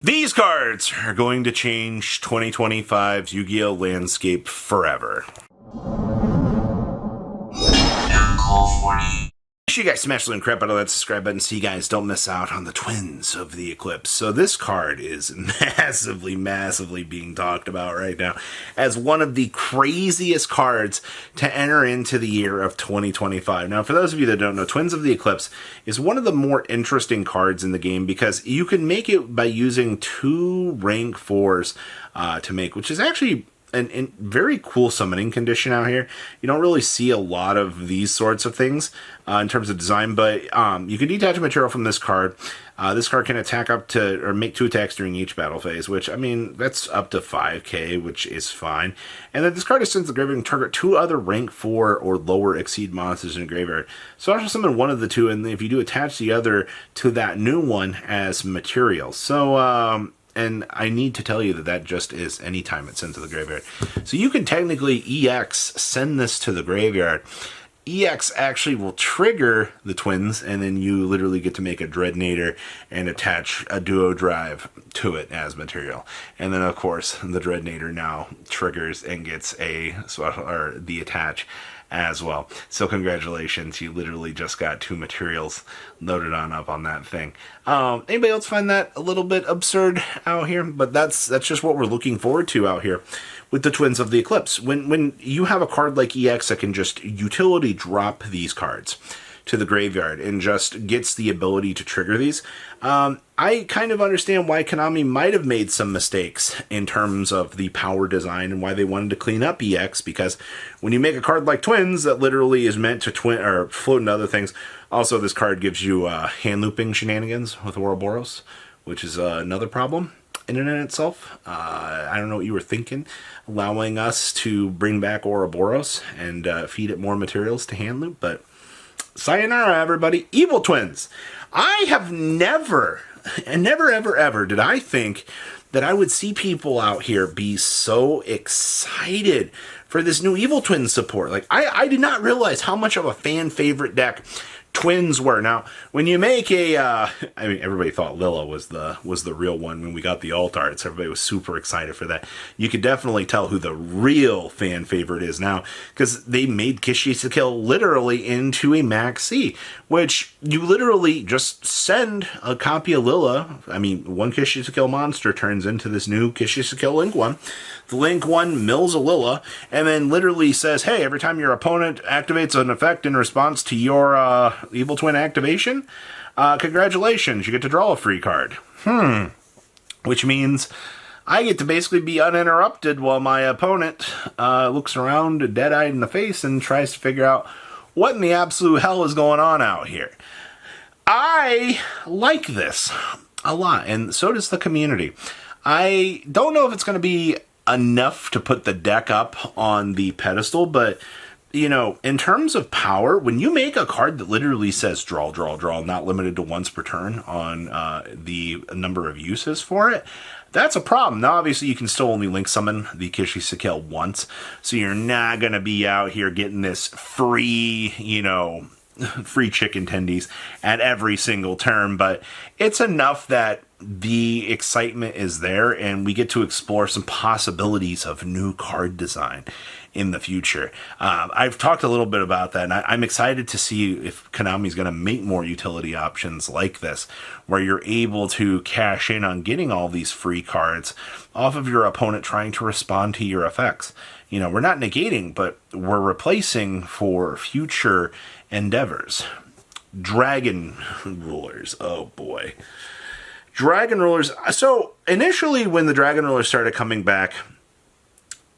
These cards are going to change 2025's Yu-Gi-Oh! Landscape forever. Make sure you guys smash the link, crap out of that subscribe button so you guys don't miss out on the twins of the Eclipse. So this card is massively being talked about right now as one of the craziest cards to enter into the year of 2025. Now, for those of you that don't know, Twins of the Eclipse is one of the more interesting cards in the game because you can make it by using 2 rank 4s to make, which is actually a very cool summoning condition out here. You don't really see a lot of these sorts of things in terms of design, but you can detach a material from this card. This card can attack up to, or make 2 attacks during each battle phase, which, I mean, that's up to 5k, which is fine. And then this card is sent to the graveyard and target 2 other rank 4 or lower exceed monsters in the graveyard. So I should summon one of the 2, and if you do, attach the other to that new one as material. So, and I need to tell you that just is anytime it's sent to the graveyard. So you can technically EX send this to the graveyard. EX actually will trigger the twins, and then you literally get to make a Dreadnader and attach a Duo Drive to it as material. And then, of course, the Dreadnader now triggers and gets the attach as well. So congratulations, you literally just got 2 materials loaded up on that thing. Anybody else find that a little bit absurd out here? But that's just what we're looking forward to out here with the Twins of the Eclipse. When you have a card like EX that can just utility drop these cards to the graveyard and just gets the ability to trigger these, I kind of understand why Konami might have made some mistakes in terms of the power design and why they wanted to clean up EX, because when you make a card like Twins that literally is meant to float into other things, also this card gives you hand looping shenanigans with Ouroboros, which is another problem in and in itself. I don't know what you were thinking, allowing us to bring back Ouroboros and feed it more materials to hand loop, but sayonara, everybody. Evil Twins. I have never ever did I think that I would see people out here be so excited for this new Evil Twins support. Like, I did not realize how much of a fan favorite deck Twins were. Now, when you make a, I mean, everybody thought Lilla was the real one when we got the alt arts. Everybody was super excited for that. You could definitely tell who the real fan favorite is now, because they made Kishisakill literally into a Maxi, which you literally just send a copy of Lilla. I mean, one Kishisakill monster turns into this new Kishisakill Link 1. The Link 1 mills a Lilla, and then literally says, hey, every time your opponent activates an effect in response to your Evil Twin activation, congratulations, you get to draw a free card. Which means I get to basically be uninterrupted while my opponent looks around dead-eyed in the face and tries to figure out what in the absolute hell is going on out here. I like this a lot, and so does the community. I don't know if it's going to be enough to put the deck up on the pedestal, but you know, in terms of power, when you make a card that literally says draw, not limited to once per turn on the number of uses for it, that's a problem. Now, obviously, you can still only link summon the Kishisakill once, so you're not going to be out here getting this free, you know, free chicken tendies at every single turn, but it's enough that the excitement is there and we get to explore some possibilities of new card design in the future. I've talked a little bit about that, and I'm excited to see if Konami's going to make more utility options like this, where you're able to cash in on getting all these free cards off of your opponent trying to respond to your effects. You know, we're not negating, but we're replacing for future endeavors. Dragon Rulers. Oh boy. Dragon Rulers. So initially when the Dragon Rulers started coming back,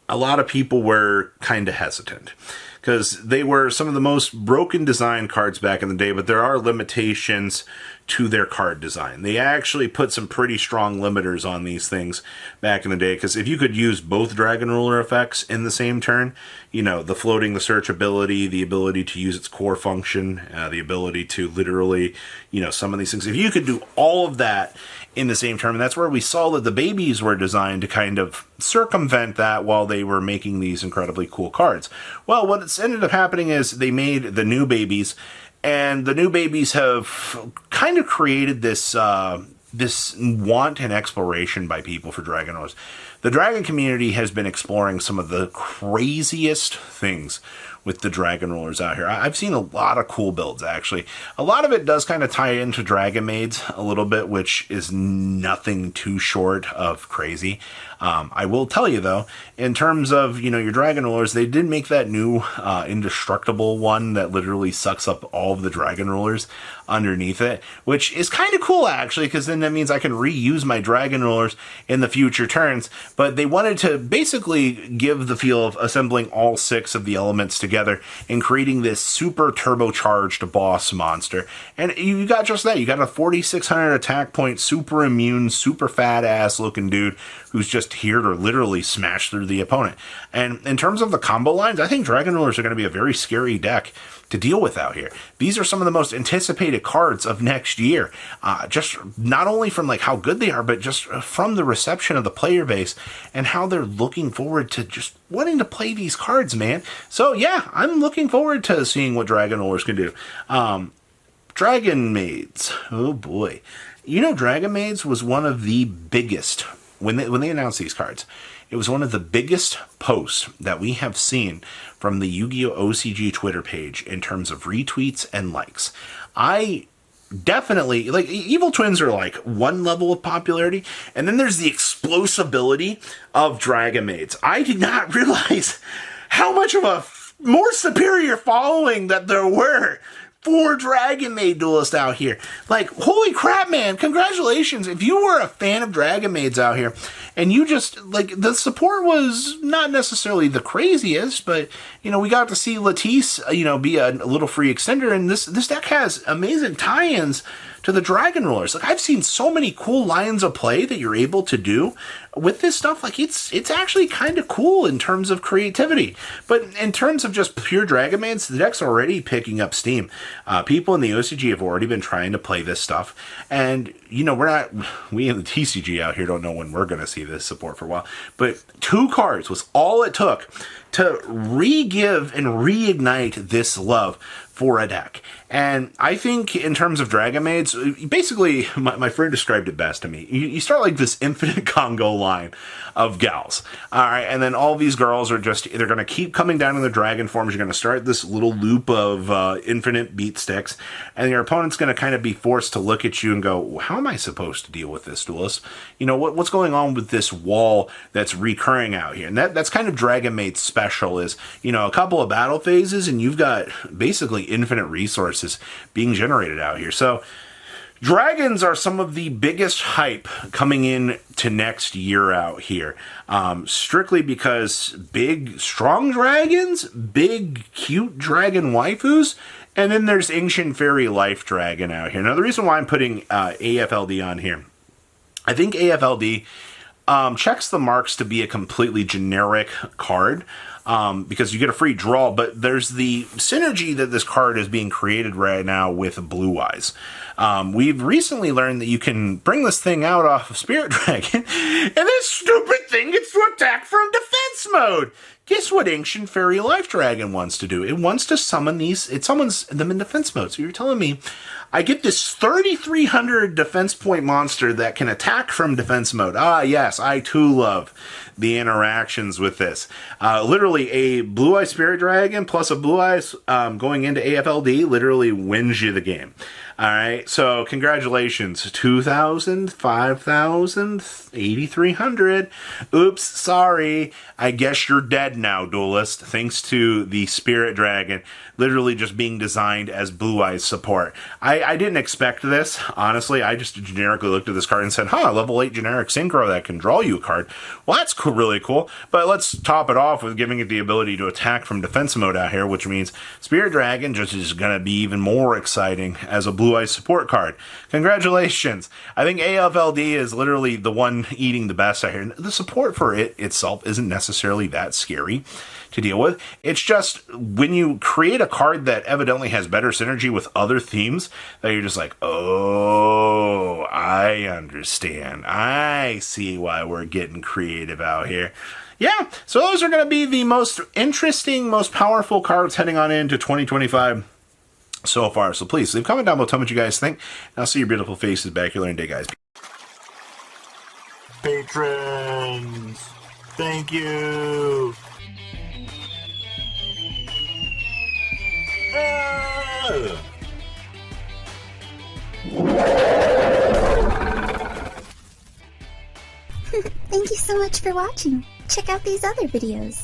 a lot of people were kind of hesitant because they were some of the most broken design cards back in the day, but there are limitations to their card design. They actually put some pretty strong limiters on these things back in the day, because if you could use both Dragon Ruler effects in the same turn, you know, the floating, the search ability, the ability to use its core function, the ability to literally, you know, summon these things, if you could do all of that in the same turn, and that's where we saw that the babies were designed to kind of circumvent that while they were making these incredibly cool cards. Well, what's ended up happening is they made the new babies, and the new babies have kind of created this this want and exploration by people for Dragon Lores. The Dragon community has been exploring some of the craziest things with the Dragon Rollers out here. I've seen a lot of cool builds, actually. A lot of it does kind of tie into Dragon Maids a little bit, which is nothing too short of crazy. I will tell you, though, in terms of, your Dragon Rollers, they did make that new indestructible one that literally sucks up all of the Dragon Rollers underneath it, which is kind of cool, actually, because then that means I can reuse my Dragon Rollers in the future turns. But they wanted to basically give the feel of assembling all 6 of the elements together and creating this super turbocharged boss monster. And you got just that. You got a 4,600 attack point, super immune, super fat ass looking dude who's just here to literally smash through the opponent. And in terms of the combo lines, I think Dragon Rollers are going to be a very scary deck to deal with out here. These are some of the most anticipated cards of next year. Just not only from like how good they are, but just from the reception of the player base and how they're looking forward to just wanting to play these cards, man. So yeah, I'm looking forward to seeing what Dragon Rollers can do. Dragon Maids. Oh boy. Dragon Maids was one of the biggest, when they announced these cards, it was one of the biggest posts that we have seen from the Yu-Gi-Oh! OCG Twitter page in terms of retweets and likes. I definitely, Evil Twins are like one level of popularity, and then there's the explosibility of Dragon Maids. I did not realize how much of a more superior following that there were for Dragon Maid duelists out here. Holy crap, man. Congratulations. If you were a fan of Dragon Maids out here, and you just, the support was not necessarily the craziest, but, we got to see Latisse, be a little free extender, and this deck has amazing tie-ins to the Dragon Rollers. I've seen so many cool lines of play that you're able to do with this stuff. It's actually kind of cool in terms of creativity. But in terms of just pure Dragon Maids, the deck's already picking up steam. People in the OCG have already been trying to play this stuff. And, we in the TCG out here don't know when we're going to see this support for a while. But 2 cards was all it took to re-give and reignite this love for a deck. And I think in terms of Dragon Maids, basically, my friend described it best to me. You start like this infinite Congo line of gals. All right, and then all these girls are they're going to keep coming down in the dragon forms. You're going to start this little loop of infinite beat sticks, and your opponent's going to kind of be forced to look at you and go, how am I supposed to deal with this, duelist? What's going on with this wall that's recurring out here? And that's kind of Dragon Maid's special is, a couple of battle phases, and you've got basically infinite resources being generated out here. So dragons are some of the biggest hype coming in to next year out here. Strictly because big, strong dragons, big, cute dragon waifus, and then there's Ancient Fairy Life Dragon out here. Now, the reason why I'm putting AFLD on here, I think AFLD checks the marks to be a completely generic card. Because you get a free draw, but there's the synergy that this card is being created right now with Blue Eyes. We've recently learned that you can bring this thing out off of Spirit Dragon, and this stupid thing gets to attack from defense mode. Guess what Ancient Fairy Life Dragon wants to do? It wants to summon it summons them in defense mode. So you're telling me I get this 3,300 defense point monster that can attack from defense mode. Ah, yes, I too love the interactions with this. Literally, a Blue Eye Spirit Dragon plus a Blue Eyes going into AFLD literally wins you the game. All right, so congratulations. 2,000, 5,000, 8,300. Oops, sorry. I guess you're dead now, duelist. Thanks to the Spirit Dragon literally just being designed as Blue Eyes support. I didn't expect this, honestly. I just generically looked at this card and said, level 8 generic synchro that can draw you a card. Well, that's cool, really cool. But let's top it off with giving it the ability to attack from defense mode out here, which means Spirit Dragon just is going to be even more exciting as a Blue Eyes support card. Congratulations. I think AFLD is literally the one eating the best out here. The support for it itself isn't necessarily that scary to deal with. It's just when you create a card that evidently has better synergy with other themes, that you're just like, oh, I understand. I see why we're getting creative out here. Yeah, so those are going to be the most interesting, most powerful cards heading on into 2025 so far. So please leave a comment down below, tell me what you guys think, and I'll see your beautiful faces back here later today, guys. Patrons! Thank you! Ah! Thank you so much for watching. Check out these other videos.